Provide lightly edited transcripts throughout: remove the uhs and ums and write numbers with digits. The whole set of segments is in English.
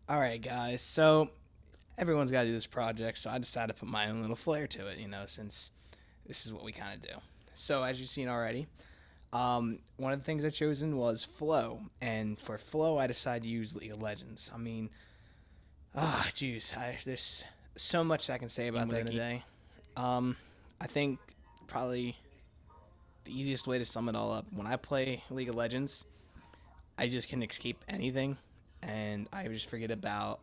All right, guys. So everyone's got to do this project, so I decided to put my own little flair to it. Since this is what we kind of do. So as you've seen already, one of the things I chosen was flow, and for flow, I decided to use League of Legends. Jeez, there's so much I can say about that today. Um, I think probably the easiest way to sum it all up when I play League of Legends, I just can escape anything, and I just forget about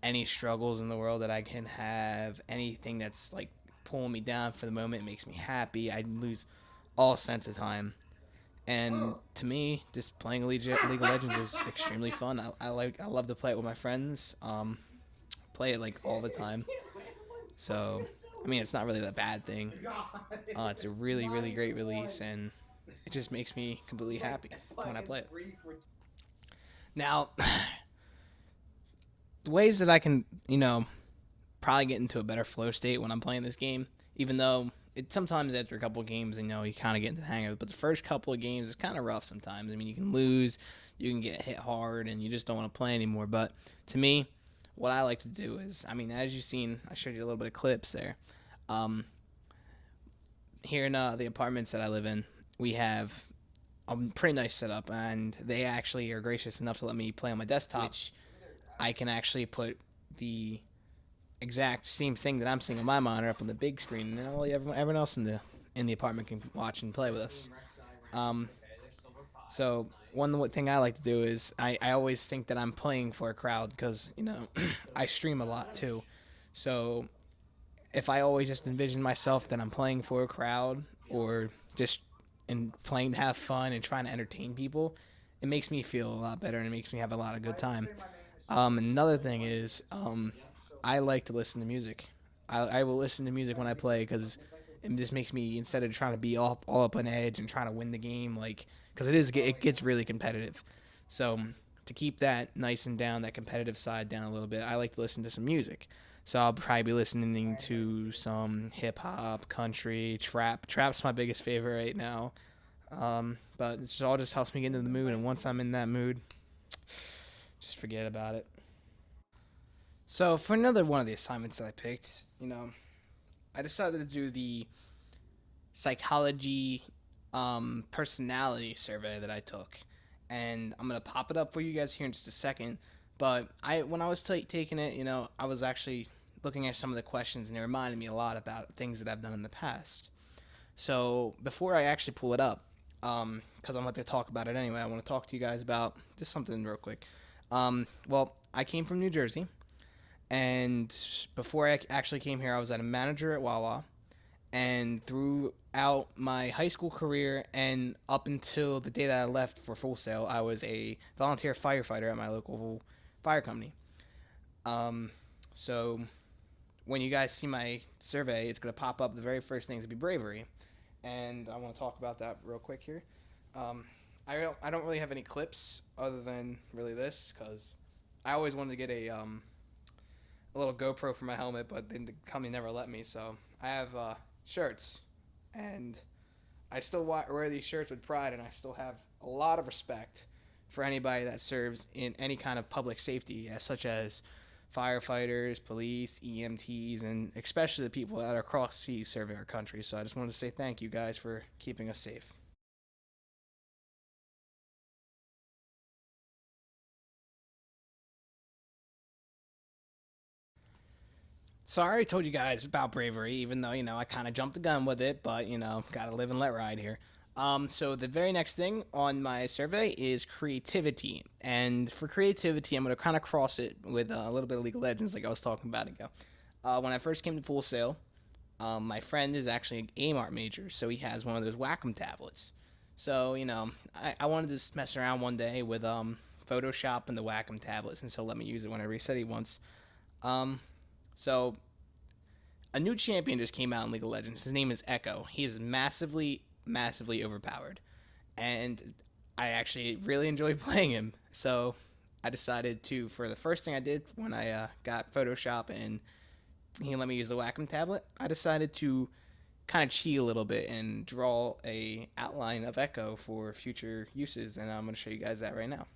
any struggles in the world that I can have, anything that's like pulling me down for the moment, makes me happy. I lose all sense of time. And to me, just playing League of Legends is extremely fun. I love to play it with my friends. Play it like all the time. So, I mean, it's not really a bad thing. It's a really great release, and it just makes me completely happy when I play it. Now, the ways that I can, probably get into a better flow state when I'm playing this game, even though it sometimes after a couple of games, you kind of get into the hang of it. But the first couple of games is kind of rough sometimes. I mean, you can lose, you can get hit hard, and you just don't want to play anymore. But to me, what I like to do is, I mean, as you've seen, I showed you a little bit of clips there. Um, Here in the apartments that I live in, we have a pretty nice setup, and they actually are gracious enough to let me play on my desktop, which I can actually put the exact same thing that I'm seeing on my monitor up on the big screen, and everyone else in the apartment can watch and play with us. Um, so one thing I like to do is I always think that I'm playing for a crowd because I stream a lot too. So if I always just envision myself that I'm playing for a crowd or just and playing to have fun and trying to entertain people, it makes me feel a lot better and it makes me have a lot of good time. Another thing is I like to listen to music. I will listen to music when I play because it just makes me, instead of trying to be all up on edge and trying to win the game, like because it gets really competitive. So to keep that nice and down, that competitive side down a little bit, I like to listen to some music. So I'll probably be listening to some hip hop, country, trap. Trap's my biggest favorite right now. But it all just helps me get into the mood, and once I'm in that mood, just forget about it. So for another one of the assignments that I picked, I decided to do the psychology personality survey that I took, and I'm gonna pop it up for you guys here in just a second. But when I was taking it, I was actually looking at some of the questions, and they reminded me a lot about things that I've done in the past. So before I actually pull it up, because I'm about to talk about it anyway, I want to talk to you guys about just something real quick. Well, I came from New Jersey, and before I actually came here, I was at a manager at Wawa. And throughout my high school career and up until the day that I left for Full Sail, I was a volunteer firefighter at my local fire company. Um, so when you guys see my survey, it's going to pop up. The very first thing is to be bravery, and I want to talk about that real quick here. Um, I don't really have any clips other than really this because I always wanted to get a little GoPro for my helmet, but then the company never let me. So I have shirts, and I still wear these shirts with pride, and I still have a lot of respect for anybody that serves in any kind of public safety, such as firefighters, police, EMTs, and especially the people that are across seas serving our country. So I just wanted to say thank you guys for keeping us safe. So I already told you guys about bravery, even though I kind of jumped the gun with it, but gotta live and let ride here. So the very next thing on my survey is creativity, and for creativity, I'm gonna kind of cross it with a little bit of League of Legends, like I was talking about ago. When I first came to Full Sail, my friend is actually an game art major, so he has one of those Wacom tablets. So I wanted to mess around one day with Photoshop and the Wacom tablet, since he'll let me use it whenever he said he wants. Um, so a new champion just came out in League of Legends. His name is Echo. He is massively overpowered, and I actually really enjoy playing him. So I decided to, for the first thing I did when I got Photoshop and he let me use the Wacom tablet, I decided to kind of cheat a little bit and draw a outline of Echo for future uses, and I'm going to show you guys that right now.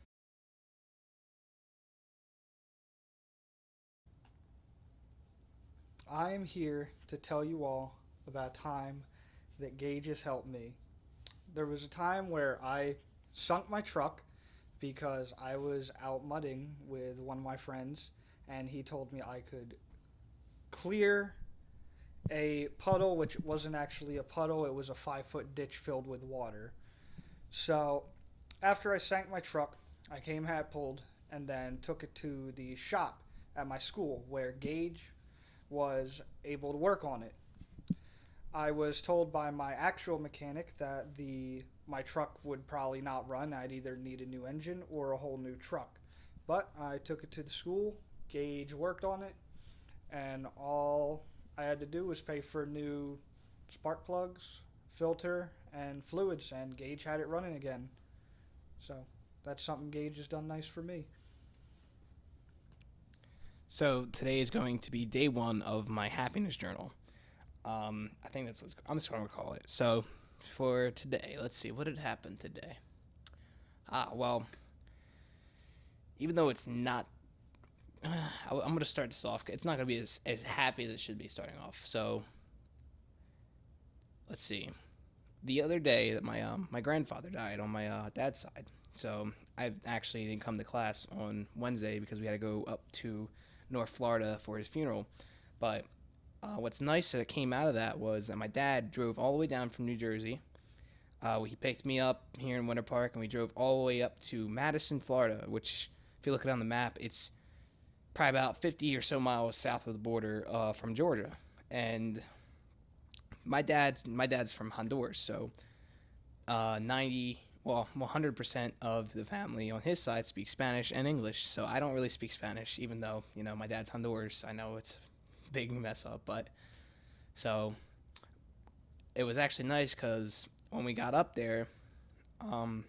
I am here to tell you all about a time that Gage has helped me. There was a time where I sunk my truck because I was out mudding with one of my friends, and he told me I could clear a puddle, which wasn't actually a puddle, it was a 5 foot ditch filled with water. So, after I sank my truck, I came hat pulled and then took it to the shop at my school where Gage was able to work on it. I was told by my actual mechanic that the my truck would probably not run. I'd either need a new engine or a whole new truck. But I took it to the school. Gage worked on it, and all I had to do was pay for new spark plugs, filter, and fluids, and Gage had it running again. So that's something Gage has done nice for me. So today is going to be day one of my happiness journal. I think that's what I'm just going to call it. So for today, let's see what had happened today. Well, even though it's not, I'm going to start this off. It's not going to be as happy as it should be starting off. So let's see. The other day that my grandfather died on my dad's side. So I actually didn't come to class on Wednesday because we had to go up to North Florida for his funeral. But what's nice that came out of that was that my dad drove all the way down from New Jersey. He picked me up here in Winter Park, and we drove all the way up to Madison, Florida, which, if you look it on the map, it's probably about 50 or so miles south of the border from Georgia. And my dad's from Honduras, so 90 well 100% of the family on his side speaks Spanish and English. So I don't really speak Spanish, even though my dad's Honduras. I know it's a big mess up, but so it was actually nice because when we got up there, um,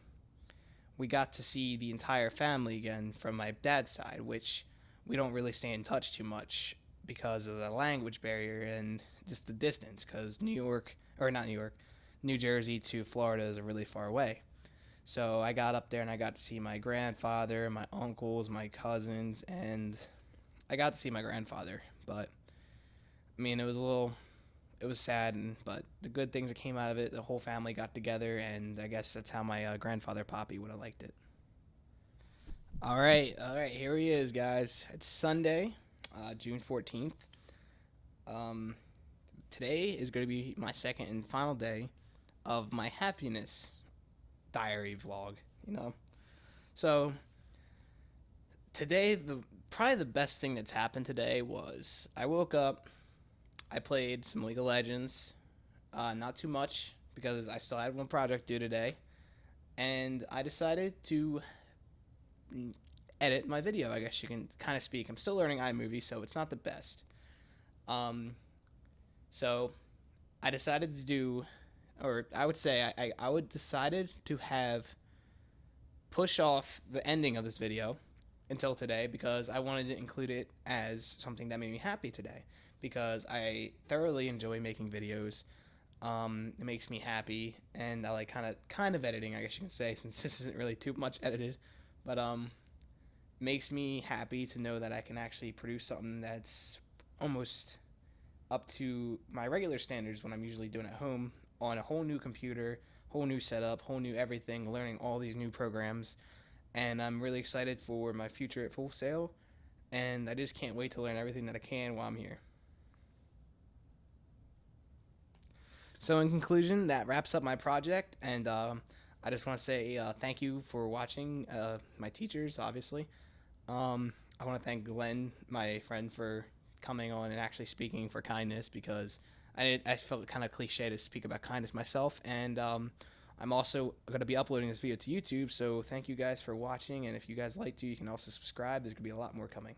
we got to see the entire family again from my dad's side, which we don't really stay in touch too much because of the language barrier and just the distance. Because New York, or not New York, New Jersey to Florida is really far away. So I got up there and I got to see my grandfather, my uncles, my cousins, and I got to see my grandfather. But I mean, it was sad, but the good things that came out of it, the whole family got together, and I guess that's how my grandfather Poppy would have liked it. All right, here he is, guys. It's Sunday, June 14th. Um, Today is going to be my second and final day of my happiness diary vlog. You know, so today the probably the best thing that's happened today was I woke up, I played some League of Legends, not too much because I still had one project due today, and I decided to edit my video. I guess you can kind of speak. I'm still learning iMovie, so it's not the best. Um, so I decided to do, or I would say I would decided to have push off the ending of this video until today because I wanted to include it as something that made me happy today because I thoroughly enjoy making videos. It makes me happy, and I like kind of editing, I guess you can say, since this isn't really too much edited, but makes me happy to know that I can actually produce something that's almost up to my regular standards when I'm usually doing at home on a whole new computer, whole new setup, whole new everything, learning all these new programs. And I'm really excited for my future at Full Sail, and I just can't wait to learn everything that I can while I'm here. So, in conclusion, that wraps up my project, and I just want to say thank you for watching. My teachers, obviously. I want to thank Glenn, my friend, for coming on and actually speaking for kindness because I felt kind of cliche to speak about kindness myself, and I'm also going to be uploading this video to YouTube. So, thank you guys for watching, and if you guys like to, you can also subscribe. There's going to be a lot more coming.